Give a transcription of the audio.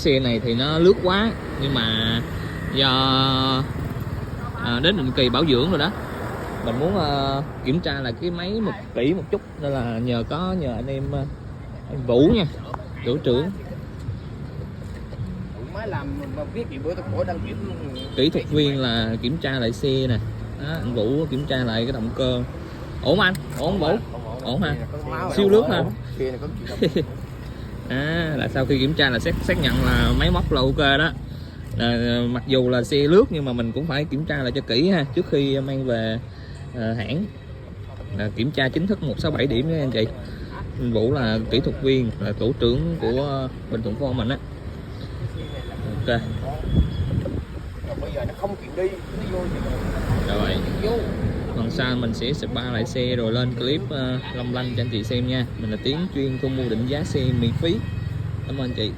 Xe này thì nó lướt quá, nhưng mà do đến định kỳ bảo dưỡng rồi đó, mình muốn kiểm tra là cái máy kỹ một chút, nên là nhờ anh em anh Vũ nha, tổ trưởng máy làm mà viết gì bữa tôi khỏi đăng kiểm kỹ thuật viên là kiểm tra lại xe nè. Đó, anh Vũ kiểm tra lại cái động cơ. Ổn anh? Ổn Vũ? Ổn ha? Siêu lướt ha? Là sau khi kiểm tra là xác nhận là máy móc là ok đó. Mặc dù là xe lướt nhưng mà mình cũng phải kiểm tra lại cho kỹ ha, trước khi mang về hãng. Kiểm tra chính thức 167 điểm nha anh chị. Anh Vũ là kỹ thuật viên, là tổ trưởng của Bình Thuận Phone mình á. Ok. Bây giờ nó không chịu đi, nó vô Rồi. Lần sau mình sẽ spa lại xe rồi lên clip long lanh cho anh chị xem nha. Mình là Tiến, chuyên thu mua định giá xe miễn phí. Cảm ơn anh chị.